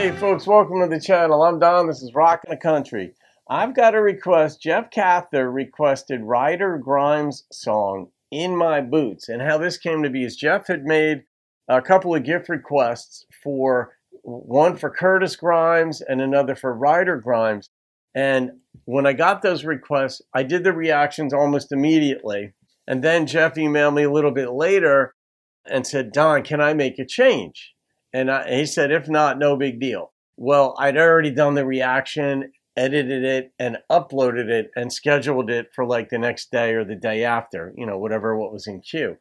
Hey folks, welcome to the channel. I'm Don, this is Rockin' the Country. I've got a request. Jeff Cather requested Ryder Grimes' song, In My Boots. And how this came to be is Jeff had made a couple of gift requests, for one for Curtis Grimes and another for Ryder Grimes. And when I got those requests, I did the reactions almost immediately. And then Jeff emailed me a little bit later and said, Don, can I make a change? And he said, if not, no big deal. Well, I'd already done the reaction, edited it, and uploaded it, and scheduled it for like the next day or the day after, you know, what was in queue.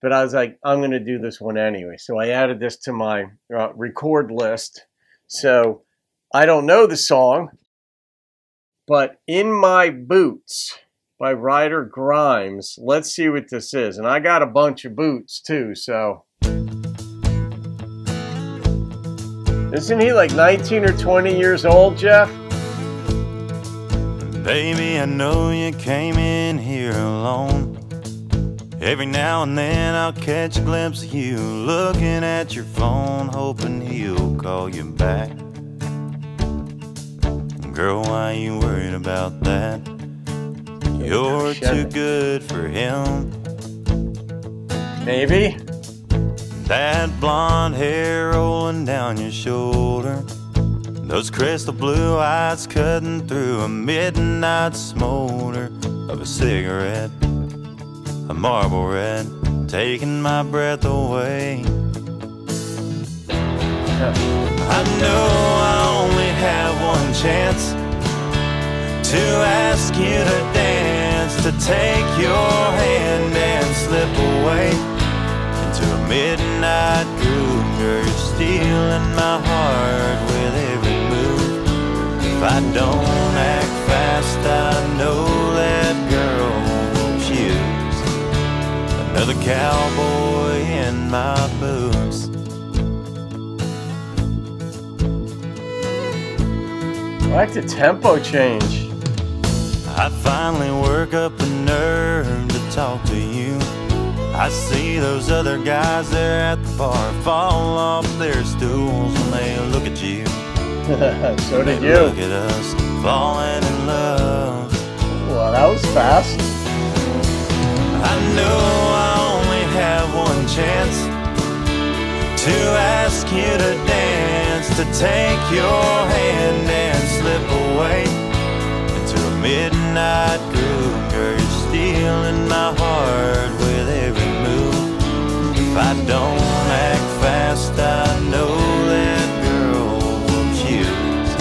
But I was like, I'm going to do this one anyway. So I added this to my record list. So I don't know the song, but In My Boots by Ryder Grimes. Let's see what this is. And I got a bunch of boots too, so. Isn't he like 19 or 20 years old, Jeff? Baby, I know you came in here alone. Every now and then I'll catch a glimpse of you looking at your phone, hoping he'll call you back. Girl, why you worried about that? You're too good for him. Maybe. That blonde hair rolling down your shoulder, those crystal blue eyes cutting through a midnight smolder of a cigarette, a marble red, taking my breath away. I know I only have one chance to ask you to dance, to take your hand and slip away into a midnight groove. Girl, you're stealing my heart with every move. If I don't act fast, I know that girl will choose another cowboy in my boots. I like the tempo change. I finally work up the nerve to talk to you. I see those other guys there at the bar fall off their stools when they look at you. So did you. Look at us falling in love. Well, that was fast. I know I only have one chance to ask you to dance, to take your hand and slip away into a midnight groove. Girl, you're stealing my heart with every move. If I don't act fast, I know that girl will choose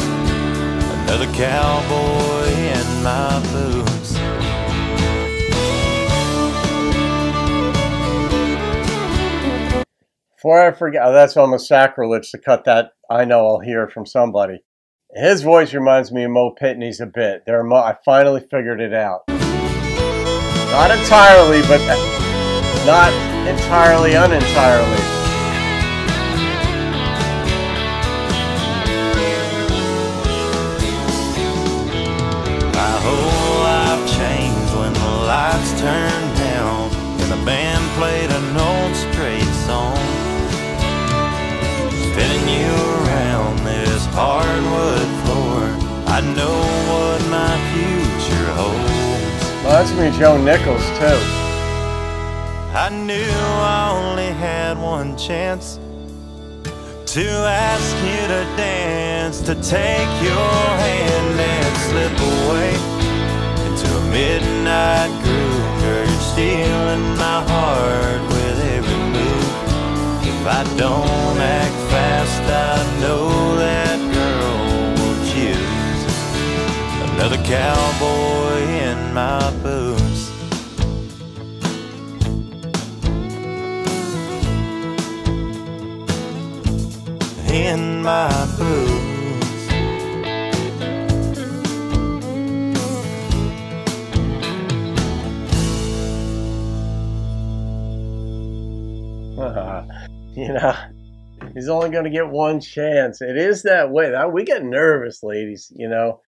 another cowboy in my boots. Before I forget, oh, that's almost sacrilege to cut that. I know I'll hear from somebody. His voice reminds me of Mo Pitney's a bit. I finally figured it out. Not entirely, but not entirely unentirely. My whole life changed when the lights turned down and the band played an old straight song, spinning you around this hardwood floor. I know what my future holds. Well, that's me, Joe Nichols, too. I knew I only had one chance to ask you to dance, to take your hand and slip away into a midnight groove. Girl, you're stealing my heart with every move. If I don't act fast, I know that girl will choose another cowboy in my boots. In my boots. You know, he's only going to get one chance. It is that way. We get nervous, ladies. You know,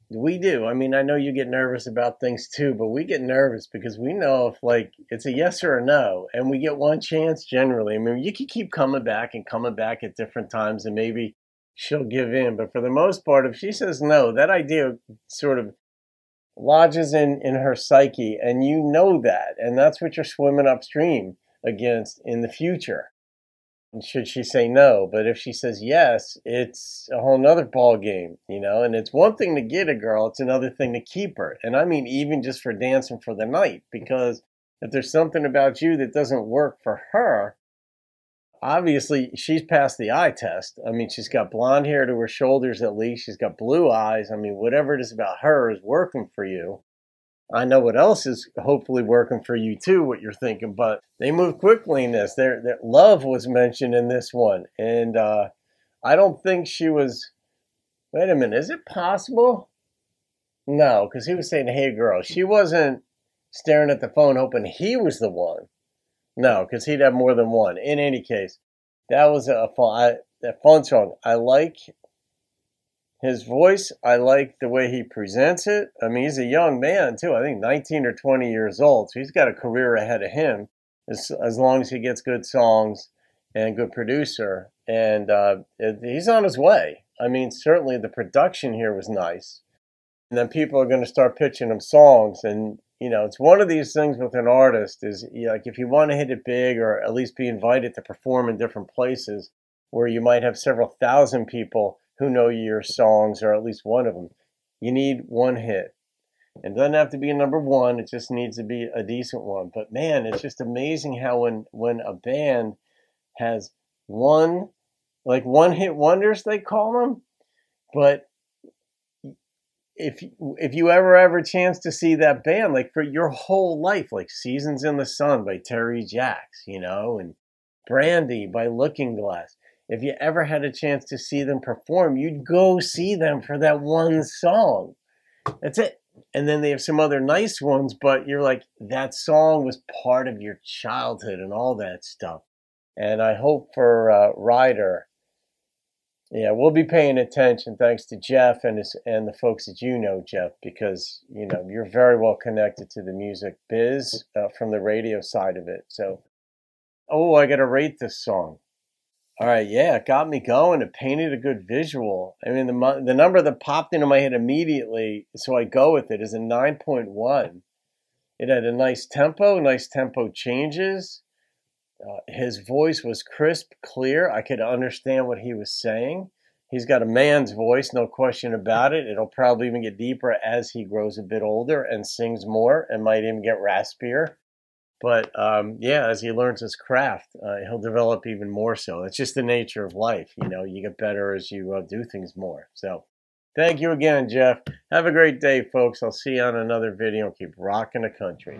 We do. I mean, I know you get nervous about things too, but we get nervous because we know if like it's a yes or a no, and we get one chance generally. I mean, you can keep coming back and coming back at different times, and maybe she'll give in. But for the most part, if she says no, that idea sort of lodges in her psyche, and you know that, and that's what you're swimming upstream against in the future. Should she say no? But if she says yes, it's a whole nother ball game, you know. And it's one thing to get a girl, it's another thing to keep her. And I mean, even just for dancing for the night, because if there's something about you that doesn't work for her, obviously she's passed the eye test. I mean, she's got blonde hair to her shoulders at least. She's got blue eyes. I mean, whatever it is about her is working for you. I know what else is hopefully working for you too, what you're thinking, but they move quickly in this. Their love was mentioned in this one, and I don't think she was. Wait a minute, is it possible? No, because he was saying, "Hey, girl." She wasn't staring at the phone hoping he was the one. No, because he'd have more than one. In any case, that was a fun song. I like his voice. I like the way he presents it. I mean, he's a young man, too. I think 19 or 20 years old. So he's got a career ahead of him as long as he gets good songs and good producer. And he's on his way. I mean, certainly the production here was nice. And then people are going to start pitching him songs. And, you know, it's one of these things with an artist is, you know, like if you want to hit it big or at least be invited to perform in different places where you might have several thousand people who know your songs, or at least one of them. You need one hit. It doesn't have to be a number one. It just needs to be a decent one. But man, it's just amazing how when a band has one hit wonders, they call them. But if you ever have a chance to see that band, like for your whole life, like Seasons in the Sun by Terry Jacks, you know, and Brandy by Looking Glass. If you ever had a chance to see them perform, you'd go see them for that one song. That's it. And then they have some other nice ones, but you're like, that song was part of your childhood and all that stuff. And I hope for Ryder, yeah, we'll be paying attention thanks to Jeff and the folks that you know, Jeff, because, you know, you're very well connected to the music biz from the radio side of it. So, oh, I got to rate this song. All right, yeah, it got me going. It painted a good visual. I mean, the number that popped into my head immediately, so I go with it, is a 9.1. It had a nice tempo changes. His voice was crisp, clear. I could understand what he was saying. He's got a man's voice, no question about it. It'll probably even get deeper as he grows a bit older and sings more and might even get raspier. But yeah, as he learns his craft, he'll develop even more so. It's just the nature of life. You know, you get better as you do things more. So thank you again, Jeff. Have a great day, folks. I'll see you on another video. Keep rocking the country.